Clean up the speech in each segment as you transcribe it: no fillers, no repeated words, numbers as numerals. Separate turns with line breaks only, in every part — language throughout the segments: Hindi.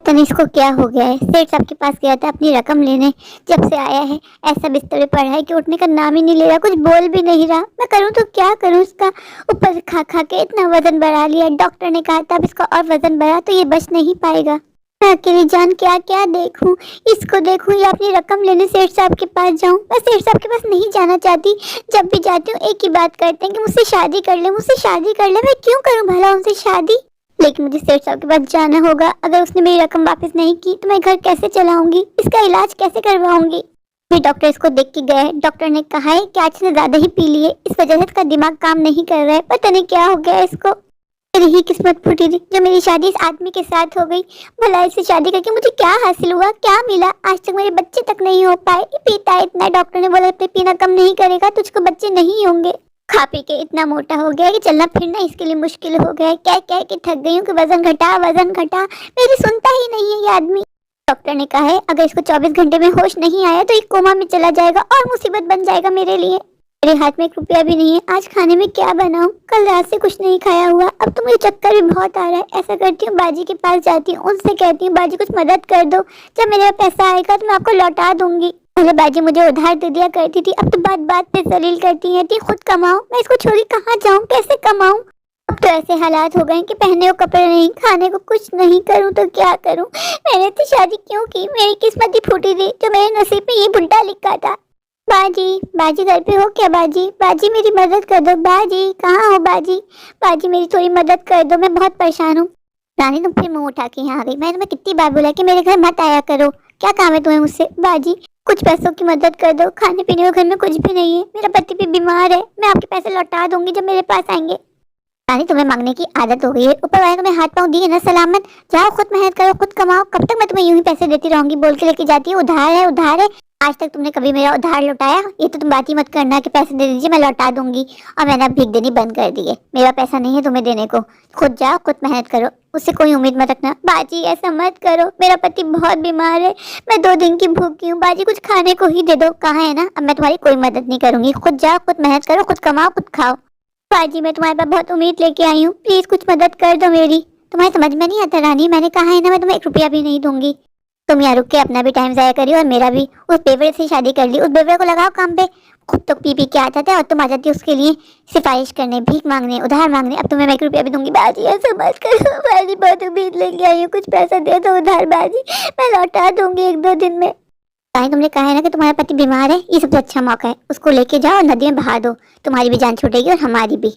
तनिष को क्या हो गया है? सेठ साहब के पास गया था अपनी रकम लेने, जब से आया है ऐसा बिस्तर पे पड़ा है कि उठने का नाम ही नहीं ले रहा, कुछ बोल भी नहीं रहा। मैं करूँ तो क्या करूँ? इसका ऊपर खा खा के इतना वजन बढ़ा लिया। डॉक्टर ने कहा था अब इसका और वजन बढ़ा तो ये बच नहीं पाएगा। मैं अकेली जान क्या क्या देखूं, इसको देखूं या अपनी रकम लेने सेठ साहब के पास जाऊं। मैं सेठ साहब के पास नहीं जाना चाहती। जब भी जाती हूँ एक ही बात करते हैं कि मुझसे शादी कर ले, मुझसे शादी कर ले। मैं क्यों करूं भला उनसे शादी? लेकिन मुझे सेठ साहब के पास जाना होगा। अगर उसने मेरी रकम वापस नहीं की तो मैं घर कैसे चलाऊंगी, इसका इलाज कैसे करवाऊंगी? फिर डॉक्टर इसको देख के गए। डॉक्टर ने कहा है कि आज ने ज्यादा ही पी लिए, इस वजह से इसका दिमाग काम नहीं कर रहा है। पता नहीं क्या हो गया इसको। मेरी ही किस्मत फूटी थी जो मेरी शादी इस आदमी के साथ हो गई। भला इससे शादी करके मुझे क्या हासिल हुआ, क्या मिला? आज तक मेरे बच्चे तक नहीं हो पाए। ये पीता है इतना, डॉक्टर ने बोला पीना कम नहीं करेगा तुझको बच्चे नहीं होंगे। खा पी के इतना मोटा हो गया कि चलना फिरना इसके लिए मुश्किल हो गया है। कह कह के थक गई हूँ कि वजन घटा वजन घटा, मेरी सुनता ही नहीं है ये आदमी। डॉक्टर ने कहा है अगर इसको 24 घंटे में होश नहीं आया तो ये कोमा में चला जाएगा और मुसीबत बन जाएगा मेरे लिए। मेरे हाथ में 1 रुपया भी नहीं है। आज खाने में क्या बनाऊं? कल रात से कुछ नहीं खाया हुआ। अब तो मुझे चक्कर भी बहुत आ रहा है। ऐसा करती हूँ बाजी के पास जाती हूँ, उनसे कहती हूँ बाजी कुछ मदद कर दो, जब मेरे पास पैसा आएगा तो मैं आपको लौटा दूंगी। पहले बाजी मुझे उधार दे दिया करती थी, अब तो बात बात पे जलील करती है कि खुद कमाओ। मैं इसको छोड़ी कहाँ जाऊँ, कैसे कमाऊँ? अब तो ऐसे हालात हो गए कि पहनने को कपड़े नहीं, खाने को कुछ नहीं, करूँ तो क्या करूँ? मैंने तो शादी क्यों की? मेरी किस्मत ही फूटी थी जो मेरे नसीब में ये बुड्ढा लिखा था। बाजी, बाजी घर पे हो क्या? बाजी, बाजी मेरी मदद कर दो। बाजी कहाँ हो? बाजी, बाजी मेरी थोड़ी मदद कर दो, मैं बहुत परेशान हूँ। रानी तुम फिर मुंह उठा के यहाँ आ गई। मैंने तुम्हें कितनी बार बोला कि मेरे घर मत आया करो, क्या काम है तुम्हें मुझसे? बाजी कुछ पैसों की मदद कर दो, खाने पीने को घर में कुछ भी नहीं है, मेरा पति भी बीमार है, मैं आपके पैसे लौटा दूंगी जब मेरे पास आएंगे। रानी तुम्हें मांगने की आदत हो गई है, ऊपर वाले तुम्हें हाथ पाँव दिए ना सलामत। जाओ खुद मेहनत करो, खुद कमाओ। कब तक मैं तुम्हें यूं ही पैसे देती रहूंगी? बोल के लेके जाती है उधार है उधार है। आज तक तुमने कभी मेरा उधार लौटाया? ये तो तुम बात ही मत करना कि पैसे दे दीजिए मैं लौटा दूंगी। और मैंने अब भीख देनी बंद कर दी है। मेरा पैसा नहीं है तुम्हें देने को। खुद जाओ खुद मेहनत करो, उससे कोई उम्मीद मत रखना। बाजी ऐसा मत करो, मेरा पति बहुत बीमार है, मैं 2 दिन की भूखी हूँ। बाजी कुछ खाने को ही दे दो। कहा है ना अब मैं तुम्हारी कोई मदद नहीं करूंगी। खुद जाओ खुद मेहनत करो, खुद कमाओ खुद खाओ। बाजी मैं तुम्हारे पास बहुत उम्मीद लेके आई हूँ, प्लीज कुछ मदद कर दो मेरी। तुम्हारी समझ में नहीं आता रानी, मैंने कहा है ना मैं तुम्हें 1 रुपया भी नहीं दूंगी। तुम यहाँ रुक के अपना भी टाइम जाया करियो और मेरा भी। उस बेवड़े से शादी कर ली, उस बेवड़े को लगाओ काम पे। खुद तो पी के आ जाते और तुम आ जाती उसके लिए सिफारिश करने, भीख मांगने, उधार मांगने। अब तुम्हें मैं 1 रुपया भी दूंगी। बाजी ऐसा मत करो, बाजी बहुत उम्मीद लेके आई हूँ, कुछ पैसा दे दो उधार। बाजी मैं लौटा दूंगी 1-2 दिन में। तुमने कहा है ना कि तुम्हारा पति बीमार है, ये सबसे अच्छा मौका है, उसको लेके जाओ और नदी में बहा दो, तुम्हारी भी जान छूटेगी और हमारी भी।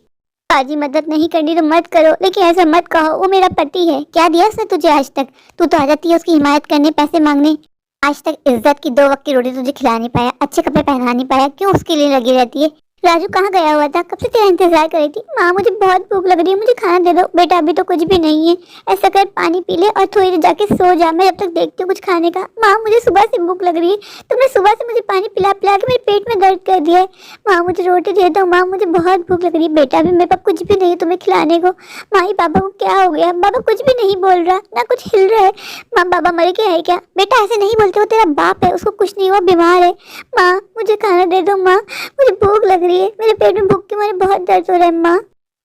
बाजी मदद नहीं करनी तो मत करो, लेकिन ऐसा मत कहो, वो मेरा पति है। क्या दिया उसने तुझे आज तक? तू तो आ जाती है उसकी हिमायत करने, पैसे मांगने। आज तक इज्जत की 2 वक्त की रोटी तुझे खिला नहीं पाया, अच्छे कपड़े पहना नहीं पाया, क्यों उसके लिए लगी रहती है? राजू कहाँ गया हुआ था? कब से तेरा इंतजार कर रही थी। माँ मुझे बहुत भूख लग रही है, मुझे खाना दे दो। बेटा अभी तो कुछ भी नहीं है, ऐसा कर पानी पी ले और थोड़ी देर जाके सो जा, मैं जब तक देखती हूँ कुछ खाने का। माँ मुझे सुबह से भूख लग रही है, तुमने सुबह से मुझे पानी पिला पिला के मेरे पेट में दर्द कर दिया है। माँ मुझे रोटी दे दो, माँ मुझे बहुत भूख लग रही है। बेटा अभी मेरे पास कुछ भी नहीं है तुम्हें खिलाने को। माँ ये पापा को क्या हो गया? बाबा कुछ भी नहीं बोल रहा, ना कुछ हिल रहा है। माँ बाबा मर गया है क्या? बेटा ऐसे नहीं बोलते, वो तेरा बाप है, उसको कुछ नहीं हुआ, बीमार है। माँ मुझे खाना दे दो, माँ मुझे भूख लग रही है, मेरे पेट में भूख के मारे बहुत दर्द हो रहा है। माँ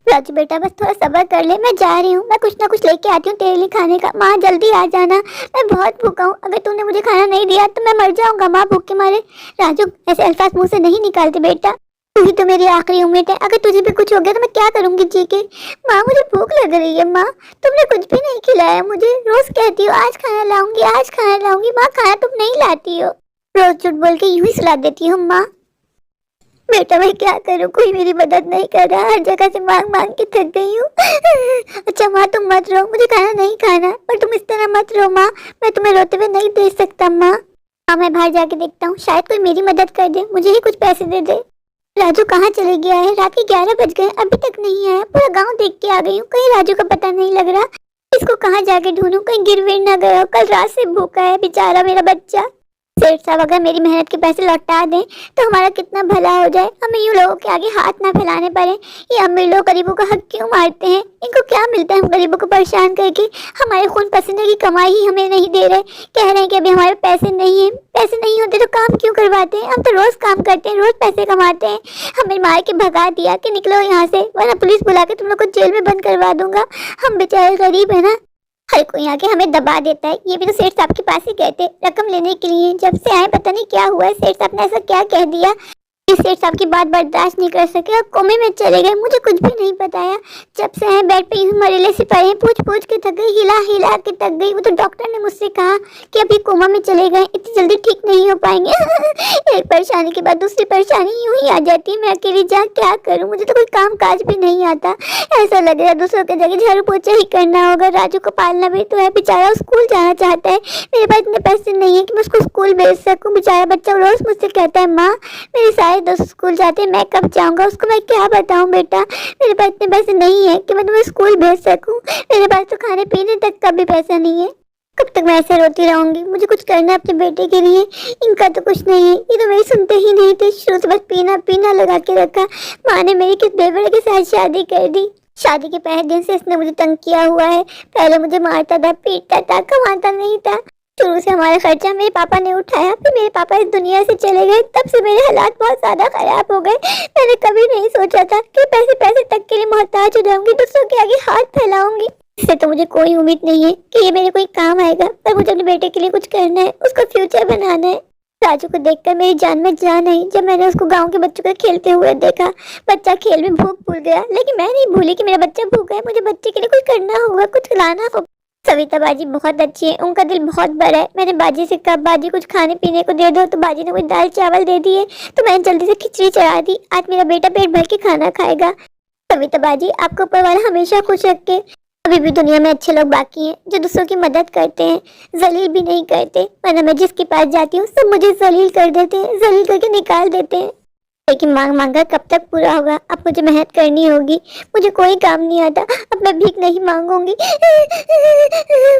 राजू बेटा बस थोड़ा सब्र कर ले, मैं जा रही हूँ, मैं कुछ ना कुछ लेके आती हूँ तेरे लिए खाने का। माँ जल्दी आ जाना, मैं बहुत भूखा हूँ, अगर तूने मुझे खाना नहीं दिया तो मैं मर जाऊंगा माँ भूख के मारे। राजू ऐसे अल्फाज मुंह से नहीं निकालते बेटा, तू ही तो मेरी आखिरी उम्मीद है, अगर तुझे भी कुछ हो गया तो मैं क्या करूंगी जी के? माँ मुझे भूख लग रही है। माँ तुमने कुछ भी नहीं खिलाया मुझे, रोज कहती हो आज खाना लाऊंगी आज खाना लाऊंगी, माँ खाना तुम नहीं लाती हो, रोज झूठ बोल के यूं ही सुला देती हूँ। माँ बेटा मैं क्या करूँ, कोई मेरी मदद नहीं कर रहा, हर जगह से मांग मांग के थक गई हूँ। अच्छा माँ तुम मत रो, मुझे खाना नहीं खाना, पर तुम इस तरह मत रो माँ, मैं तुम्हें रोते हुए नहीं देख सकता। माँ हाँ मैं बाहर जाके देखता हूँ, शायद कोई मेरी मदद कर दे, मुझे ही कुछ पैसे दे दे। राजू कहाँ चले गया है? रात के 11 बज गए, अभी तक नहीं आया। पूरा गाँव देख के आ गई हूँ, कहीं राजू का पता नहीं लग रहा। इसको कहाँ जाके ढूंढूं, कहीं गिर विर ना गया, कल रात से भूखा है बेचारा मेरा बच्चा। सेठ साहब अगर मेरी मेहनत के पैसे लौटा दें तो हमारा कितना भला हो जाए, हमें यूं लोगों के आगे हाथ ना फैलाने पड़े। ये अमीर लोग गरीबों का हक क्यों मारते हैं? इनको क्या मिलता है हम गरीबों को परेशान करके? हमारे खून पसीने की कमाई ही हमें नहीं दे रहे, कह रहे हैं कि अभी हमारे पैसे नहीं है। पैसे नहीं होते तो काम क्यों करवाते हैं? हम तो रोज काम करते हैं, रोज पैसे कमाते हैं। हमें मार के भगा दिया कि निकलो यहाँ से, वरना पुलिस बुला के तुम लोग को जेल में बंद करवा दूंगा। हम बेचारे गरीब है ना। हर कोई आके हमें दबा देता है। ये भी तो सेठ साहब के पास ही गए थे रकम लेने के लिए। जब से आए पता नहीं क्या हुआ है, सेठ साहब ने ऐसा क्या कह दिया। इस सेठ साहब की बात बर्दाश्त नहीं कर सके और कोमे में चले गए। मुझे कुछ भी नहीं बताया। जब से आए बेड पे यूं मरेले से पड़े हैं, पूछ पूछ के थक गई, हिला हिला के थक गई। वो तो डॉक्टर ने मुझसे कहा कि अभी कोमा में चले गए, इतनी जल्दी ठीक नहीं हो पाएंगे। एक परेशानी के बाद दूसरी परेशानी यूं ही आ जाती है। मैं अकेली जा क्या करूं, मुझे तो कोई काम काज भी नहीं आता। ऐसा लग रहा है दूसरों के जगह झाड़ू पोछा ही करना होगा। राजू को पालना भी तो है, बेचारा स्कूल जाना चाहता है। मेरे पास इतने पैसे नहीं है कि मैं उसको स्कूल भेज सकूं। बेचारा बच्चा रोज मुझसे कहता है, माँ मेरे सारे दोस्त स्कूल जाते हैं, मैं कब जाऊंगा। उसको मैं क्या बताऊं बेटा, मेरे पास इतने पैसे नहीं है कि मैं तुम्हें स्कूल भेज सकूं। मेरे पास तो खाने पीने तक का भी पैसा नहीं है। कब तक मैं ऐसे रोती रहूंगी। मुझे कुछ करना है अपने बेटे के लिए। इनका तो कुछ नहीं है, ये तो मेरी सुनते ही नहीं थे। शुरू से बस पीना पीना लगा के रखा। माँ ने मेरी किस बेवड़े के साथ शादी कर दी। शादी के पहले दिन से इसने मुझे तंग किया हुआ है। पहले मुझे मारता था, पीटता था, कमाता नहीं था। शुरू से हमारा खर्चा मेरे पापा ने उठाया। फिर मेरे पापा इस दुनिया से चले गए, तब से मेरे हालात बहुत ज्यादा खराब हो गए। मैंने कभी नहीं सोचा था कि पैसे पैसे तक के लिए मोहताज हो जाऊंगी, दूसरों के आगे हाथ फैलाऊंगी। इससे तो मुझे कोई उम्मीद नहीं है कि ये मेरे कोई काम आएगा, पर मुझे अपने बेटे के लिए कुछ करना है, उसका फ्यूचर बनाना है। राजू को देखकर मेरी जान में जान आई। जब मैंने उसको गांव के बच्चों को खेलते हुए देखा, बच्चा खेल में भूख भूल गया, लेकिन मैं नहीं भूली कि मेरा बच्चा भूखा है। मुझे बच्चे के लिए कुछ करना होगा, कुछ खिलाना होगा। सविता बाजी बहुत अच्छी है, उनका दिल बहुत बड़ा है। मैंने बाजी से कहा बाजी कुछ खाने पीने को दे दो, तो बाजी ने कुछ दाल चावल दे दिए। तो मैंने जल्दी से खिचड़ी चढ़ा दी। आज मेरा बेटा पेट भर के खाना खाएगा। सविता बाजी आपको ऊपर वाला हमेशा खुश रखे। अभी भी दुनिया में अच्छे लोग बाकी हैं जो दूसरों की मदद करते हैं, जलील भी नहीं करते। वरना मैं जिसके पास जाती हूँ सब मुझे जलील कर देते हैं, जलील करके निकाल देते हैं। लेकिन मांग मांगा कब तक पूरा होगा। अब मुझे मेहनत करनी होगी। मुझे कोई काम नहीं आता, अब मैं भीख नहीं मांगूंगी।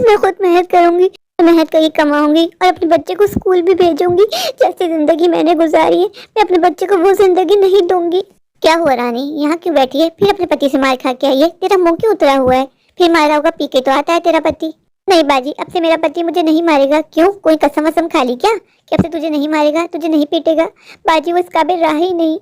मैं खुद मेहनत करूंगी, मेहनत करके कमाऊंगी और अपने बच्चे को स्कूल भी भेजूंगी। जैसी जिंदगी मैंने गुजारी है, मैं अपने बच्चे को वो जिंदगी नहीं दूंगी। क्या हुआ रानी, यहाँ क्यों बैठी है? फिर अपने पति से मार खा के आई है? तेरा मुंह क्यों उतरा हुआ है? फिर मारा होगा, पी के तो आता है तेरा पति। नहीं बाजी, अब से मेरा पति मुझे नहीं मारेगा। क्यों, कोई कसम वसम खा ली क्या कि अब से तुझे नहीं मारेगा, तुझे नहीं पीटेगा? बाजी वो इस काबिल रहा ही नहीं।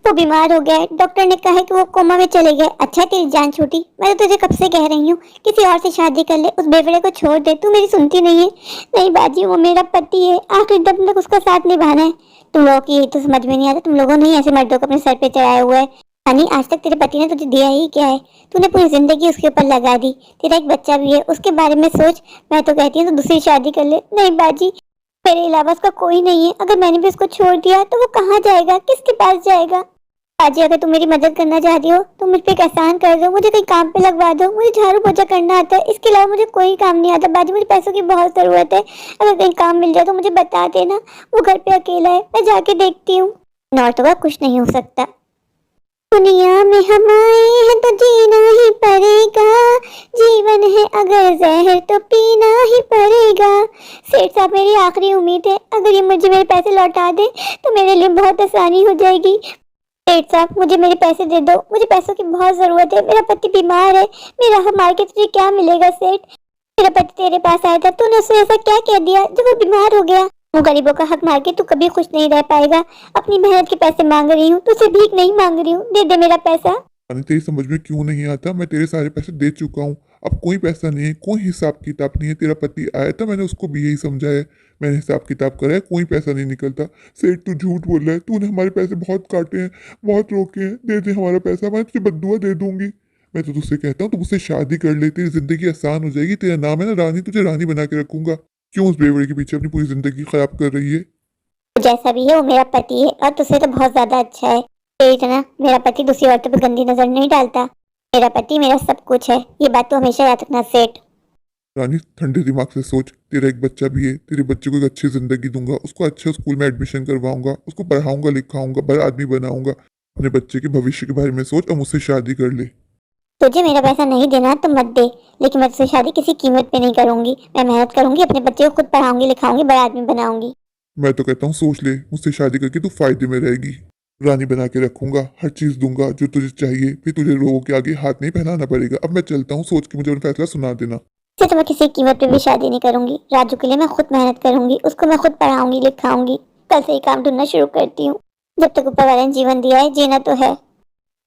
वो बीमार हो गया है, डॉक्टर ने कहा है कि वो कोमा में चले गए। अच्छा तेरी जान छूटी। मैं तो तुझे कब से कह रही हूँ किसी और से शादी कर ले, उस बेवड़े को छोड़ दे। तू मेरी सुनती नहीं है। नहीं बाजी वो मेरा पति है, आखिरी दम तक उसका साथ निभाना है। तुम लोगों की यही तो समझ में नहीं आता। तुम लोगों ने ही ऐसे मर्दों को अपने सर पे चढ़ाया हुआ है। यानी आज तक तेरे पति ने तुझे दिया ही क्या है? तूने पूरी जिंदगी उसके ऊपर लगा दी। तेरा एक बच्चा भी है, उसके बारे में सोच। मैं तो कहती हूँ तो दूसरी शादी कर ले। नहीं बाजी, मेरे अलावा उसका कोई नहीं है। अगर मैंने भी उसको छोड़ दिया तो वो कहाँ जाएगा, किसके पास जाएगा? बाजी अगर तुम मेरी मदद करना चाहती हो तो मुझ पे एक एहसान कर दो, मुझे कहीं काम पे लगवा दो। मुझे झाड़ू पोछा करना आता है, इसके अलावा मुझे कोई काम नहीं आता। बाजी मुझे पैसों की बहुत जरूरत है, अगर कहीं काम मिल जाए तो मुझे बता देना। वो घर पे अकेला है, मैं जाके देखती हूँ। नौरतों का कुछ नहीं हो सकता। दुनिया में हम आए हैं तो जीना ही पड़ेगा, जीवन है अगर जहर तो पीना ही पड़ेगा। सेठ साहब मेरी आखिरी उम्मीद है, अगर ये मुझे मेरे पैसे लौटा दे तो मेरे लिए बहुत आसानी हो जाएगी। सेठ साहब मुझे मेरे पैसे दे दो, मुझे पैसों की बहुत जरूरत है। मेरा पति बीमार है, मेरा हक मार के तुझे क्या मिलेगा सेठ? मेरा पति तेरे पास आया था, तूने उसे ऐसा क्या कह दिया जब वो बीमार हो गया? वो गरीबों का हक मार के तू कभी खुश नहीं रह पाएगा। अपनी मेहनत के पैसे मांग रही हूँ, तुझसे भीख नहीं मांग रही हूँ। दे दे मेरा पैसा।
तेरी समझ में क्यों नहीं आता? मैं तेरे सारे पैसे दे चुका हूँ, अब कोई पैसा नहीं है, कोई हिसाब किताब नहीं है। तेरा पति आया था, मैंने उसको भी यही समझाया, मैंने हिसाब किताब करा है, कोई पैसा नहीं निकलता। सेठ तू झूठ बोल रहा है, तूने हमारे पैसे बहुत काटे हैं, बहुत रोके हैं। दे दे हमारा पैसा, मैं तुझे बद्दुआ दे दूंगी। मैं तो तुझसे कहता हूँ तू मुझसे शादी कर ले, तेरी जिंदगी आसान हो जाएगी। तेरा नाम है ना रानी, तुझे रानी बना के रखूंगा। क्यों उस बेवड़े के पीछे अपनी पूरी जिंदगी खराब कर रही है?
जैसा भी है वो मेरा पति है और तुझसे तो बहुत ज्यादा अच्छा है। तेरी ना मेरा पति दूसरी औरतों पर गंदी नजर नहीं डालता। मेरा पति मेरा सब कुछ है, ये बात तो हमेशा याद रखना सेठ।
रानी ठंडे दिमाग से सोच, तेरा एक बच्चा भी है, तेरे बच्चे को एक अच्छी जिंदगी दूंगा, उसको अच्छे स्कूल में एडमिशन करवाऊंगा, उसको पढ़ाऊंगा लिखाऊंगा, बड़ा आदमी बनाऊंगा। अपने बच्चे के भविष्य के बारे में सोच और मुझसे शादी कर ले।
तुझे मेरा पैसा नहीं देना तो मत दे, लेकिन मैं तुझसे शादी किसी कीमत पे नहीं करूंगी। मैं मेहनत करूंगी, अपने बच्चे को खुद पढ़ाऊंगी लिखाऊंगी, बड़ा आदमी बनाऊंगी।
मैं तो कहता हूँ सोच ले, मुझसे शादी करके तू फायदे में रहेगी। रानी बना के रखूंगा, हर चीज दूंगा जो तुझे चाहिए, फिर तुझे लोगों के आगे हाथ नहीं फैलाना पड़ेगा। अब मैं चलता हूँ, सोच के मुझे अपना फैसला सुना देना।
इससे तो मैं किसी कीमत पे भी शादी नहीं करूंगी। राजू के लिए मैं खुद मेहनत करूंगी, उसको मैं खुद पढ़ाऊंगी लिखाऊंगी। कल से ही काम ढूंढना शुरू करती हूँ। जब तक ऊपर वाले ने जीवन दिया है, जीना तो है।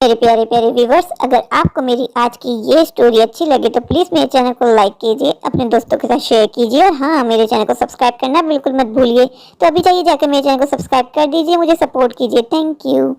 मेरे प्यारे प्यारे व्यूवर्स, अगर आपको मेरी आज की ये स्टोरी अच्छी लगी तो प्लीज़ मेरे चैनल को लाइक कीजिए, अपने दोस्तों के साथ शेयर कीजिए और हाँ, मेरे चैनल को सब्सक्राइब करना बिल्कुल मत भूलिए। तो अभी जाइए जाकर मेरे चैनल को सब्सक्राइब कर दीजिए, मुझे सपोर्ट कीजिए। Thank you.